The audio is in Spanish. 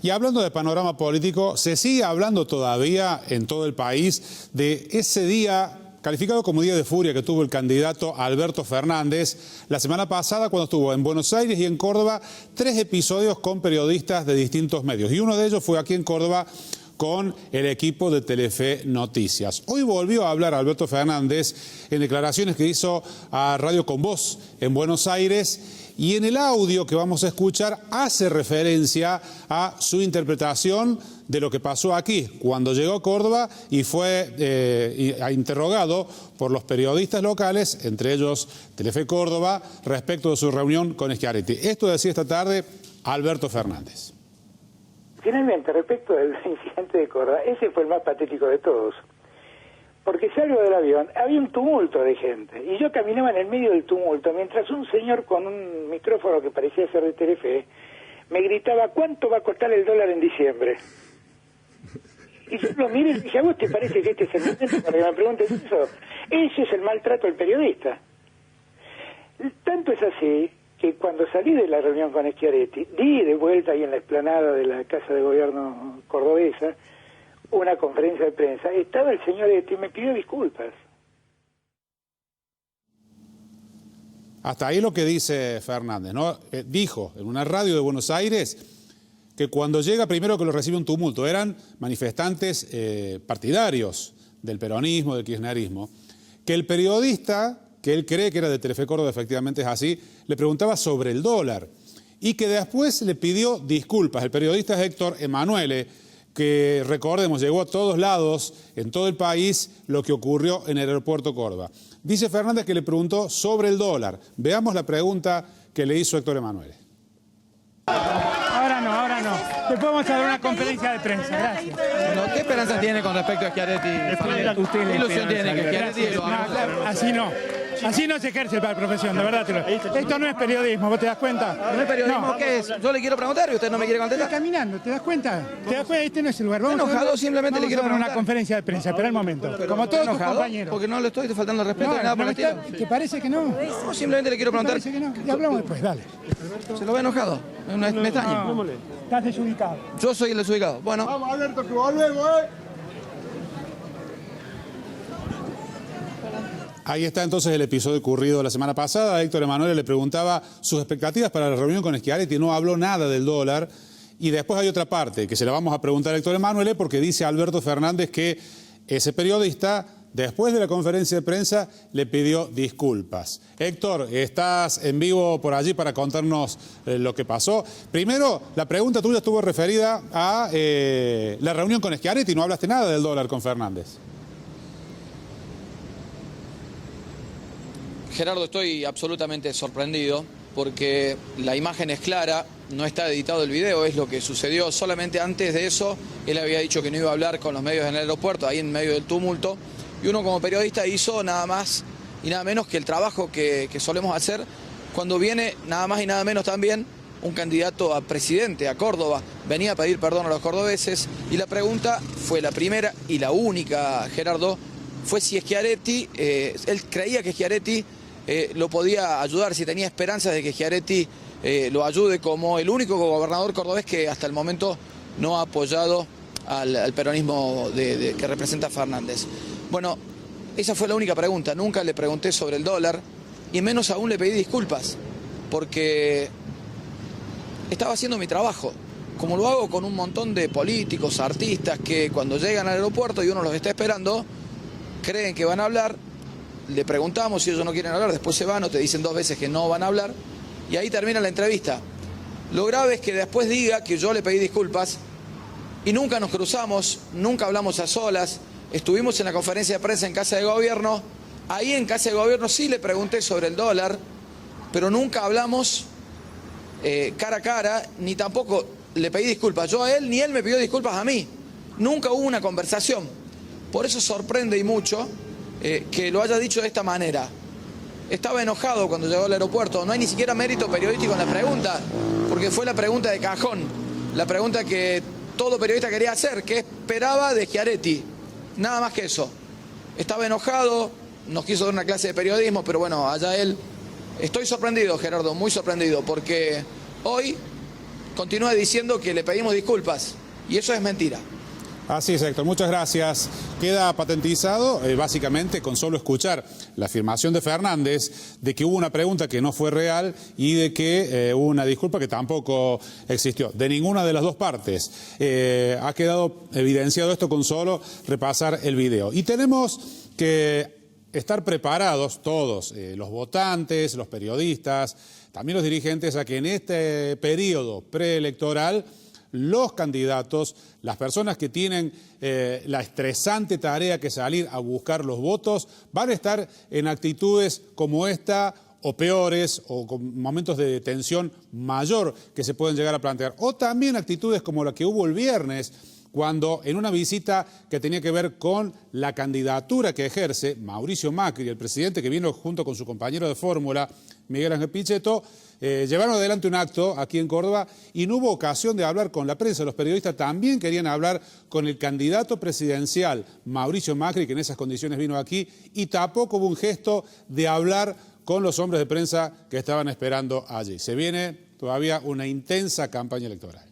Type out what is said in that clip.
Y hablando de panorama político, se sigue hablando todavía en todo el país de ese día calificado como día de furia que tuvo el candidato Alberto Fernández la semana pasada cuando estuvo en Buenos Aires y en Córdoba 3 episodios con periodistas de distintos medios. Y uno de ellos fue aquí en Córdoba con el equipo de Telefe Noticias. Hoy volvió a hablar Alberto Fernández en declaraciones que hizo a Radio Con Voz en Buenos Aires. Y en el audio que vamos a escuchar hace referencia a su interpretación de lo que pasó aquí, cuando llegó a Córdoba y fue interrogado por los periodistas locales, entre ellos Telefe Córdoba, respecto de su reunión con Schiaretti. Esto decía esta tarde Alberto Fernández. Finalmente, respecto del incidente de Córdoba, ese fue el más patético de todos. Porque salgo del avión, había un tumulto de gente, y yo caminaba en el medio del tumulto, mientras un señor con un micrófono que parecía ser de Telefe, me gritaba, ¿cuánto va a costar el dólar en diciembre? Y yo lo miré y dije, ¿a vos te parece que este es el momento para que me preguntes eso? Ese es el maltrato del periodista. Tanto es así, que cuando salí de la reunión con Schiaretti, di de vuelta ahí en la explanada de la Casa de Gobierno cordobesa, una conferencia de prensa, estaba el señor Etti y me pidió disculpas. Hasta ahí lo que dice Fernández, ¿no? Dijo en una radio de Buenos Aires que cuando llega, primero que lo recibe un tumulto, eran manifestantes partidarios del peronismo, del kirchnerismo, que el periodista, que él cree que era de Telefe Córdoba, efectivamente es así, le preguntaba sobre el dólar y que después le pidió disculpas. El periodista es Héctor Emanuele, que recordemos, llegó a todos lados, en todo el país, lo que ocurrió en el aeropuerto Córdoba. Dice Fernández que le preguntó sobre el dólar. Veamos la pregunta que le hizo Héctor Emanuele. Ahora no. Después vamos a dar una conferencia de prensa, gracias. Bueno, ¿qué esperanzas tiene con respecto a Schiaretti? ¿Qué ilusión tiene que Schiaretti lo haga? Claro, así no se ejerce para la profesión, de verdad. Esto no es periodismo, ¿vos te das cuenta? ¿No es periodismo? No. ¿Qué es? Yo le quiero preguntar y usted no me quiere contestar. Está caminando, ¿te das cuenta? ¿Te das cuenta? Este no es el lugar. Vamos enojado, simplemente le quiero preguntar. Una conferencia de prensa, espera el momento. Como todos tus compañeros. Porque no le estoy faltando el respeto ni nada por el estilo. ¿Te parece que no? No, simplemente le quiero preguntar. ¿Te parece que no? Y hablamos después, dale. ¿Se lo ve enojado? Me extraña. Estás desubicado. Yo soy el desubicado. Bueno. Vamos, Alberto, que volvemos, Ahí está entonces el episodio ocurrido la semana pasada. Héctor Emanuele le preguntaba sus expectativas para la reunión con Schiaretti, no habló nada del dólar. Y después hay otra parte que se la vamos a preguntar a Héctor Emanuele porque dice Alberto Fernández que ese periodista, después de la conferencia de prensa, le pidió disculpas. Héctor, estás en vivo por allí para contarnos lo que pasó. Primero, la pregunta tuya estuvo referida a la reunión con Schiaretti, no hablaste nada del dólar con Fernández. Gerardo, estoy absolutamente sorprendido porque la imagen es clara, no está editado el video, es lo que sucedió. Solamente antes de eso, él había dicho que no iba a hablar con los medios en el aeropuerto, ahí en medio del tumulto, y uno como periodista hizo nada más y nada menos que el trabajo que solemos hacer cuando viene nada más y nada menos también un candidato a presidente, a Córdoba, venía a pedir perdón a los cordobeses, y la pregunta fue la primera y la única, Gerardo, fue si Schiaretti, él creía que Schiaretti lo podía ayudar, si tenía esperanzas de que Schiaretti lo ayude como el único gobernador cordobés que hasta el momento no ha apoyado al peronismo que representa Fernández. Bueno, esa fue la única pregunta, nunca le pregunté sobre el dólar y menos aún le pedí disculpas, porque estaba haciendo mi trabajo, como lo hago con un montón de políticos, artistas que cuando llegan al aeropuerto y uno los está esperando, creen que van a hablar. Le preguntamos si ellos no quieren hablar, después se van o te dicen 2 veces que no van a hablar y ahí termina la entrevista. Lo grave es que después diga que yo le pedí disculpas y nunca nos cruzamos, nunca hablamos a solas, estuvimos en la conferencia de prensa en Casa de Gobierno, ahí en Casa de Gobierno sí le pregunté sobre el dólar, pero nunca hablamos cara a cara, ni tampoco le pedí disculpas yo a él, ni él me pidió disculpas a mí. Nunca hubo una conversación. Por eso sorprende y mucho que lo haya dicho de esta manera. Estaba enojado cuando llegó al aeropuerto. No hay ni siquiera mérito periodístico en la pregunta, porque fue la pregunta de cajón. La pregunta que todo periodista quería hacer, que esperaba de Schiaretti. Nada más que eso. Estaba enojado, nos quiso dar una clase de periodismo, pero bueno, allá él. Estoy sorprendido, Gerardo, muy sorprendido, porque hoy continúa diciendo que le pedimos disculpas. Y eso es mentira. Así es, Héctor, muchas gracias. Queda patentizado, básicamente, con solo escuchar la afirmación de Fernández de que hubo una pregunta que no fue real y de que hubo una disculpa que tampoco existió, de ninguna de las dos partes. Ha quedado evidenciado esto con solo repasar el video. Y tenemos que estar preparados todos, los votantes, los periodistas, también los dirigentes, a que en este periodo preelectoral los candidatos, las personas que tienen la estresante tarea que salir a buscar los votos, van a estar en actitudes como esta o peores o con momentos de tensión mayor que se pueden llegar a plantear. O también actitudes como la que hubo el viernes, cuando en una visita que tenía que ver con la candidatura que ejerce Mauricio Macri, el presidente que vino junto con su compañero de fórmula, Miguel Ángel Pichetto, llevaron adelante un acto aquí en Córdoba y no hubo ocasión de hablar con la prensa. Los periodistas también querían hablar con el candidato presidencial, Mauricio Macri, que en esas condiciones vino aquí, y tampoco hubo un gesto de hablar con los hombres de prensa que estaban esperando allí. Se viene todavía una intensa campaña electoral.